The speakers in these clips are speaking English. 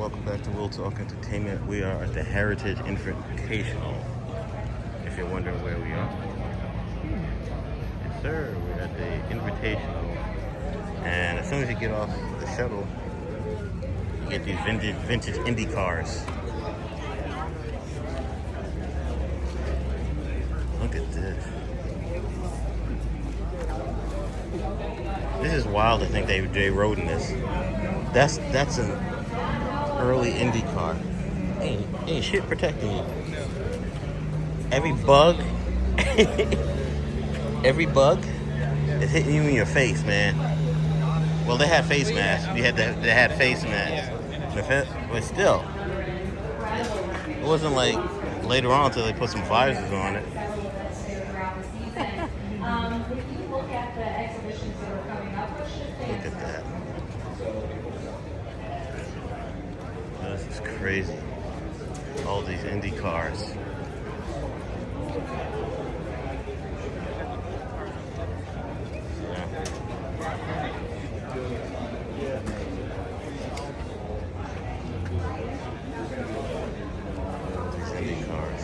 welcome back to Will Talk Entertainment. We are at the Heritage Invitational, if you're wondering where we are. Yes, sir, we're at the Invitational. And as soon as you get off the shuttle, you get these vintage Indy cars. Look at this. This is wild to think they rode in this. That's an early Indy car. Ain't shit protecting you. Every bug is hitting you in your face, man. Well, they had face masks. They had face masks. But still, it wasn't like later on until they put some visors on it. Look at that. This is crazy. All these Indy cars. These Indy cars.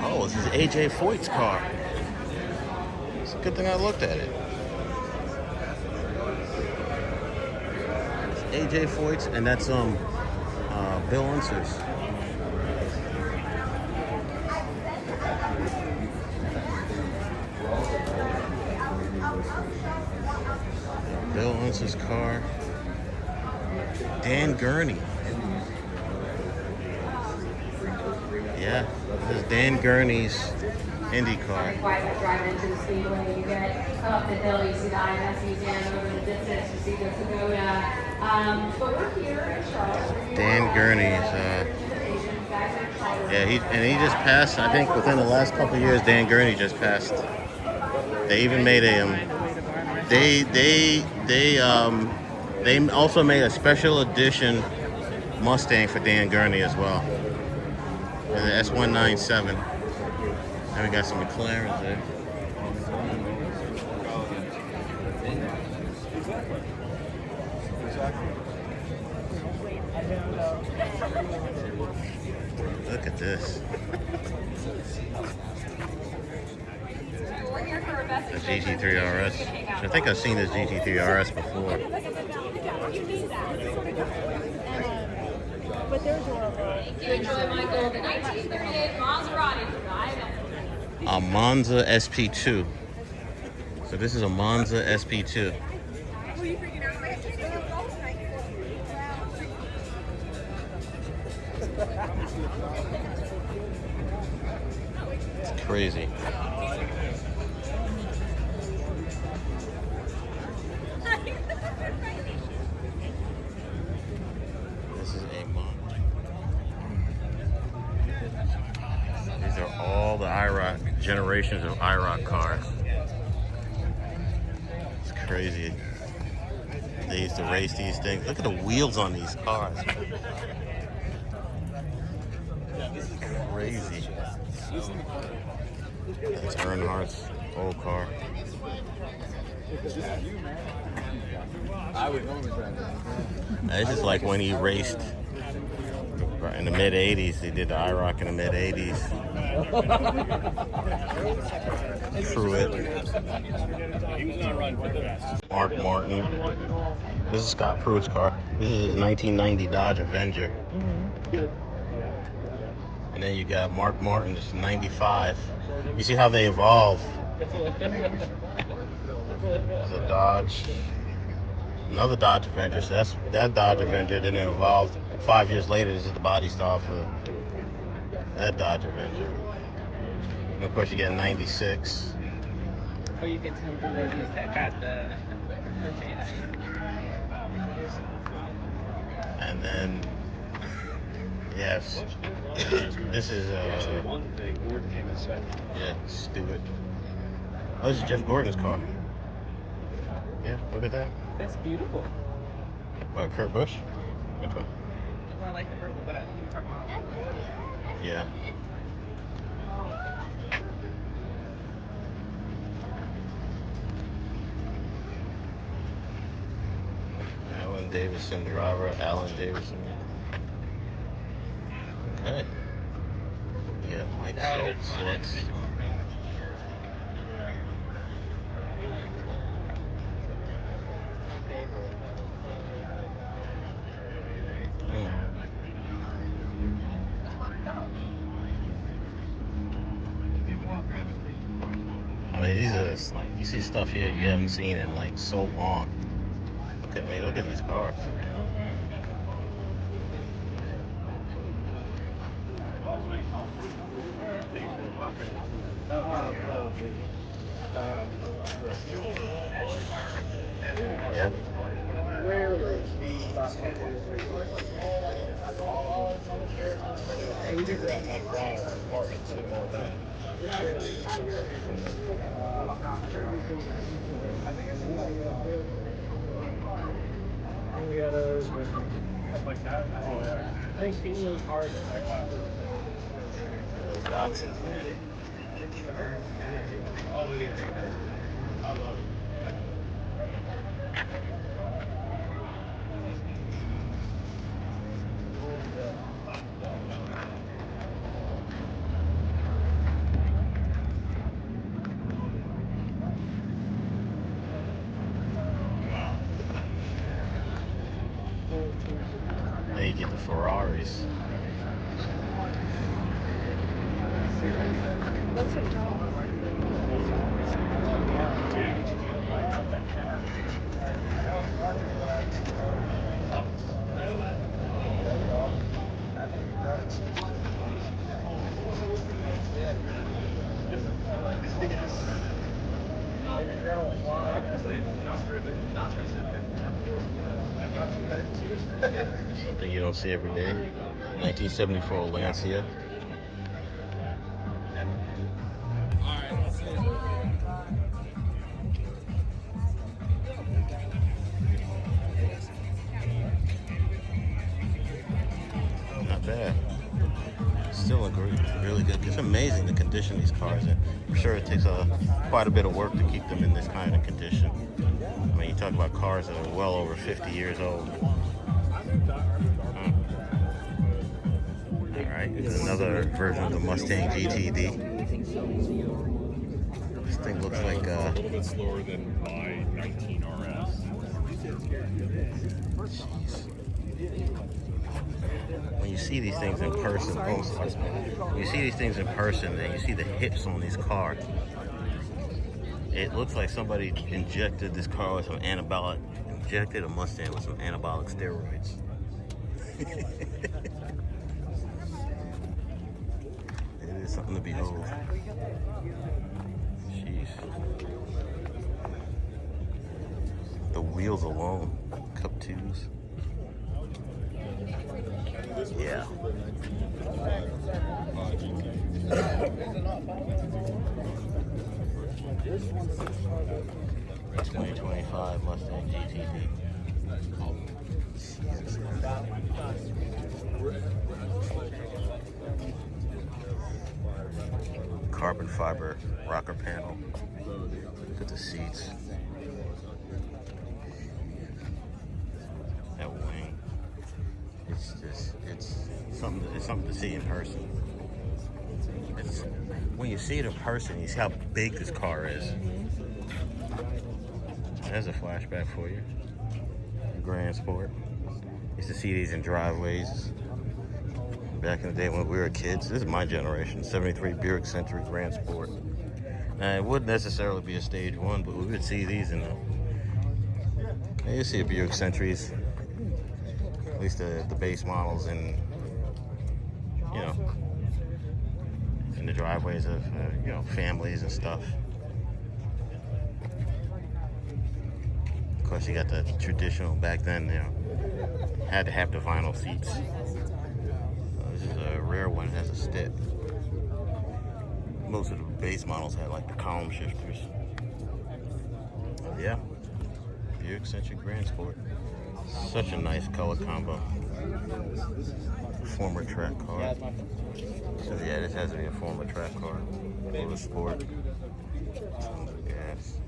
Oh, this is AJ Foyt's car. It's a good thing I looked at it. It's AJ Foyt's, and that's Bill Unser's. Bill Unser's car. Dan Gurney. Yeah, this is Dan Gurney's Indy car. Drive into the speedway, you get up the hill, you see the IMS Museum over the distance, you see the pagoda. But we're here in Charlotte. Dan Gurney's. He just passed. I think within the last couple of years, Dan Gurney just passed. They even made they also made a special edition Mustang for Dan Gurney as well. The S197. And we got some McLarens there. Look at this. The GT3 RS. I think I've seen this GT3 RS before. You enjoy, Michael, the 1938 Maserati. A Monza SP2. So this is a Monza SP2. It's crazy. This is a Monza. These are all the IROC generations of IROC cars. It's crazy. They used to race these things. Look at the wheels on these cars. Crazy. That's Earnhardt's old car. This is like when he raced in the mid 80s. He did the IROC in the mid 80s. Pruitt. Mark Martin. This is Scott Pruitt's car. This is his 1990 Dodge Avenger. And then you got Mark Martin, this is 95. You see how they evolve. There's a Dodge. Another Dodge Avenger. So that Dodge Avenger didn't evolve. 5 years later, this is the body style for that Dodge Avenger. And of course, you get 96. Or you get some ladies that got the And then, yes, this is Stewart. Oh, this is Jeff Gordon's car. Yeah, look at that. That's beautiful. What, Kurt Busch? Which one? I like the purple, but I think you're talking about. Yeah. Davidson driver, Alan Davidson. Okay. Yeah, Mike Schultz next. I mean, these are just, like, you see stuff here you haven't seen in like so long. Look at these cars. Yeah. Boxes, man. Then you get the Ferraris. Something you don't see every day. 1974 Lancia. Not bad. Still look really good. It's amazing the condition these cars in. I'm sure it takes quite a bit of work to keep them in this kind of condition. I mean, you talk about cars that are well over 50 years old. Alright, it's another version of the Mustang GTD. This thing looks like a little bit slower than my 19 RS. Jeez. When you see these things in person, when you see these things in person and you see the hips on these cars, it looks like somebody injected this car with some injected a Mustang with some anabolic steroids. It is something to behold. Jeez. The wheels alone, Cup 2s. Yeah. 2025 Mustang GTD. Jesus. Carbon fiber rocker panel. Look at the seats. That wing. It's something to see in person. When you see it in person, you see how big this car is. There's a flashback for you. Grand Sport. Used to see these in driveways back in the day when we were kids. This is my generation. 73 Buick Century Grand Sport. Now, it wouldn't necessarily be a stage one, but we would see these in the... You see a Buick Centuries. At least the base models in, you know, in the driveways of, you know, families and stuff. Of course, you got the traditional back then, you know, had to have the vinyl seats. This is a rare one, it has a step. Most of the base models had like the column shifters. Yeah, Buick Century Grand Sport. Such a nice color combo. Former track car. So yeah, this has to be a former track car. Motor sport. Gas.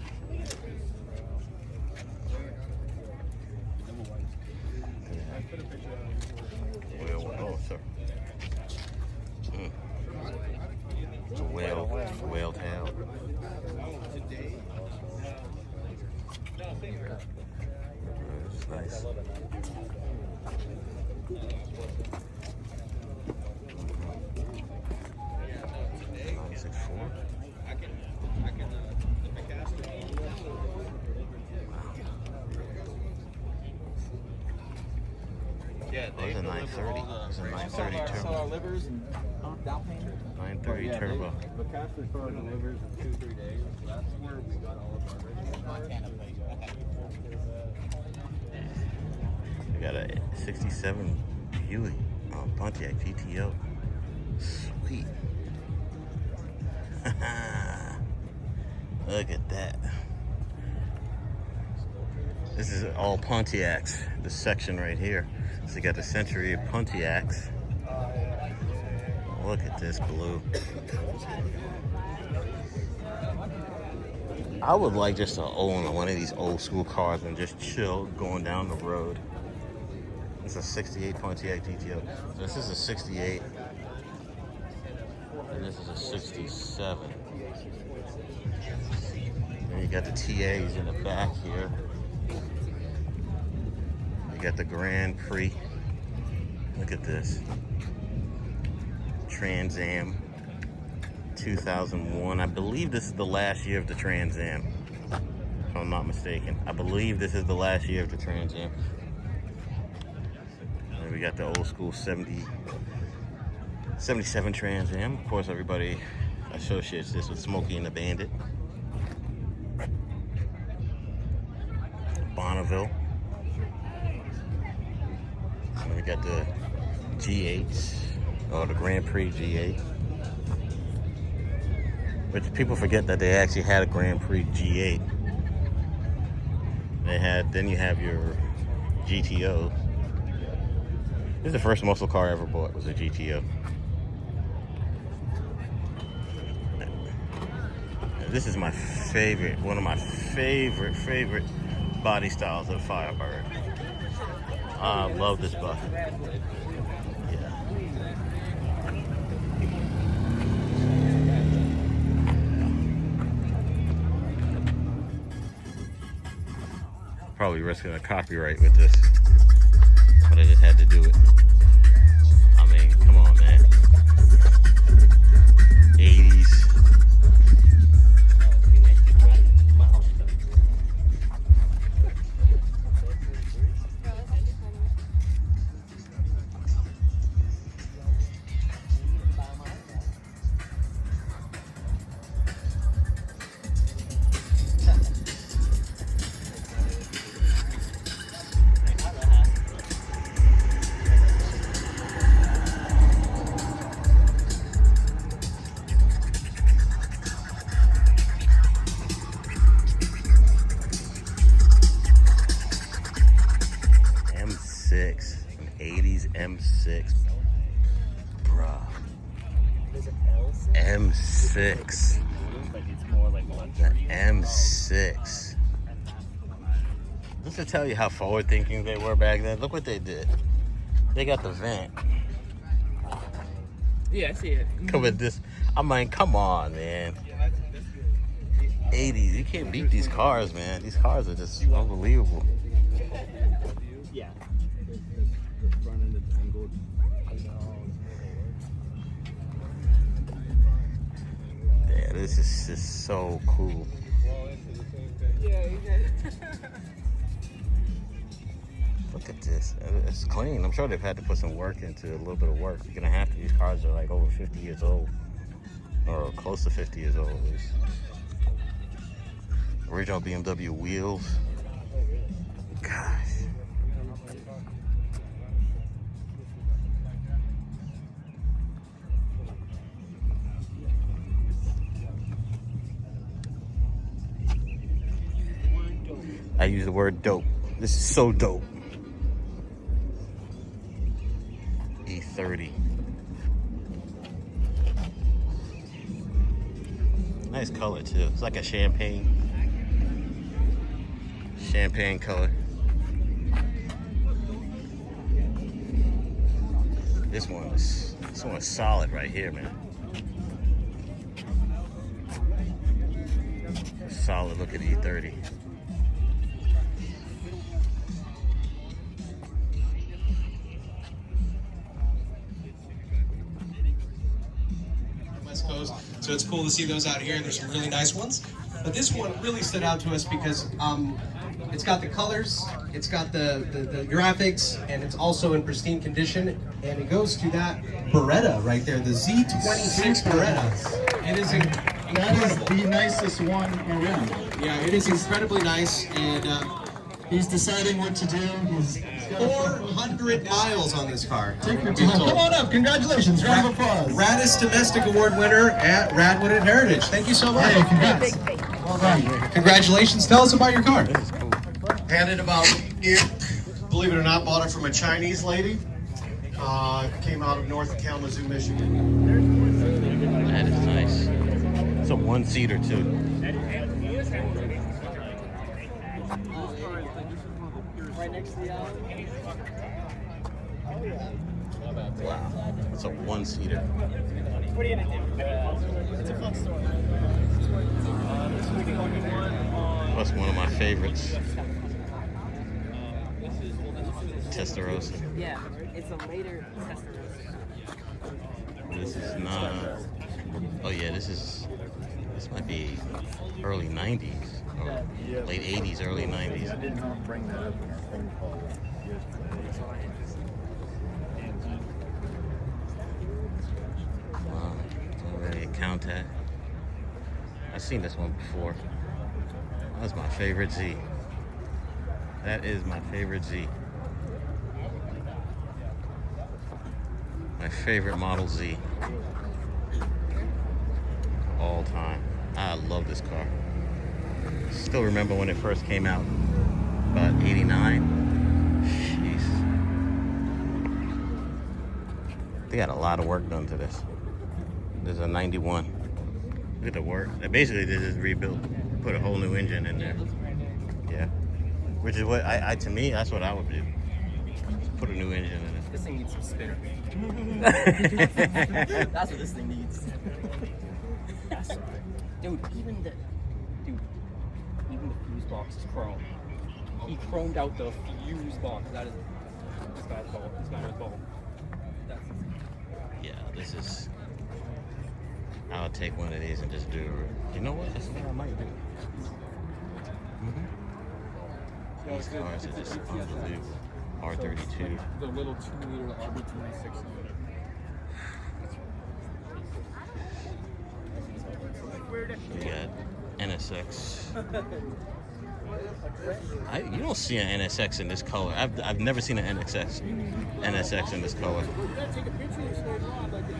Nice. 964. Yeah, Oh, it's a 930. It's a 930 So our turbo. livers and down payment. 930 turbo. The caster car delivers in 2-3 days. That's where we got all of our original cars. We got a 67 Buick Pontiac GTO. Sweet. Look at that. This is all Pontiacs, this section right here. So you got the Century Pontiacs. Look at this blue. I would like just to own one of these old school cars and just chill going down the road. It's a 68 Pontiac GTO. This is a 68. And this is a 67. And you got the TAs in the back here. You got the Grand Prix. Look at this. Trans Am 2001. I believe this is the last year of the Trans Am, if I'm not mistaken. I believe this is the last year of the Trans Am. And we got the old school 77 Trans Am. Of course, everybody associates this with Smokey and the Bandit. Bonneville. And we got the G8s, or the Grand Prix G8. But people forget that they actually had a Grand Prix G8. Then you have your GTO. This is the first muscle car I ever bought, was a GTO. This is my favorite, one of my favorite body styles of Firebird. I love this bucket. Yeah. Probably risking a copyright with this, but I just had to do it. I mean, come on, man. 80s. An 80s M6, bruh. M6. The M6. Just to tell you how forward thinking they were back then, look what they did. They got the vent. Yeah, I see it. Come with this. I mean, come on, man. 80s. You can't beat these cars, man. These cars are just unbelievable. Yeah. The front end is angled. Yeah, this is just so cool. Yeah, Look at this. It's clean. I'm sure they've had to put some work into a little bit of work. You're gonna have to. These cars are like over 50 years old, or close to 50 years old at least. Original BMW wheels. Gosh. I use the word dope. This is so dope. E30. Nice color too. It's like a champagne color. This one is solid right here, man. Solid look at E30. So it's cool to see those out here, and there's some really nice ones. But this one really stood out to us because it's got the colors, it's got the graphics, and it's also in pristine condition. And it goes to that Beretta right there, the Z26 Beretta. It is That is the nicest one around. yeah, it is incredibly nice, and He's deciding what to do. He's 400 miles on this car. Take your time. Come on up. Congratulations. Round of applause. Raddest Domestic Award winner at Radwood and Heritage. Thank you so much. Hey, congrats. Well done. Congratulations. Tell us about your car. Had it about a year. Believe it or not, bought it from a Chinese lady. Came out of North Kalamazoo, Michigan. That is nice. It's a one-seater too. Wow, it's a one-seater. What are you gonna do? It's a fun story. This is the only one on. That's one of my favorites. Testarossa. Yeah, it's a later Testarossa. This is not. Oh yeah, this might be early '90s or late '80s, early '90s. I did not bring that up in our phone call yesterday. Wow, it's already a Countach. I've seen this one before. That's my favorite Z. That is my favorite Z. My favorite Model Z. All time. I love this car. Still remember when it first came out. About 89. Jeez. They got a lot of work done to this. This is a 91. Look at the work. They basically did is rebuilt. Put a whole new engine in there. Yeah. Which is what I to me, that's what I would do. Just put a new engine in it. This thing needs some spinner. That's what this thing needs. Dude, even the fuse box is chrome. He chromed out the fuse box. That is this guy's fault. This guy's fault. That's Yeah, this is. I'll take one of these and just do. You know what? That's what I might do. These cars are just unbelievable. R32. the little 2-liter RB26. We got NSX. You don't see an NSX in this color. I've never seen an NSX in this color.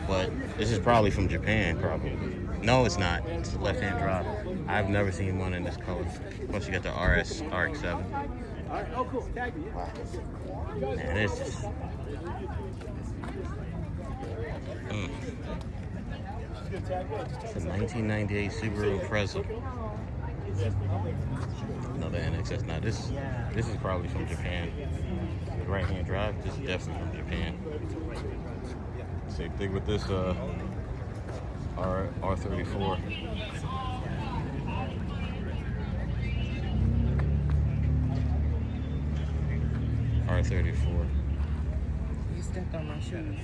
But this is probably from Japan, probably. No, it's not. It's a left-hand drive. I've never seen one in this color. Plus, you got the RX-7. Wow. Man, it's just. It's a 1998 Subaru Impreza. Another NXS. Now this is probably from Japan. The right-hand drive. This is definitely from Japan. Same thing with this R34. R34. You stepped on my shoes.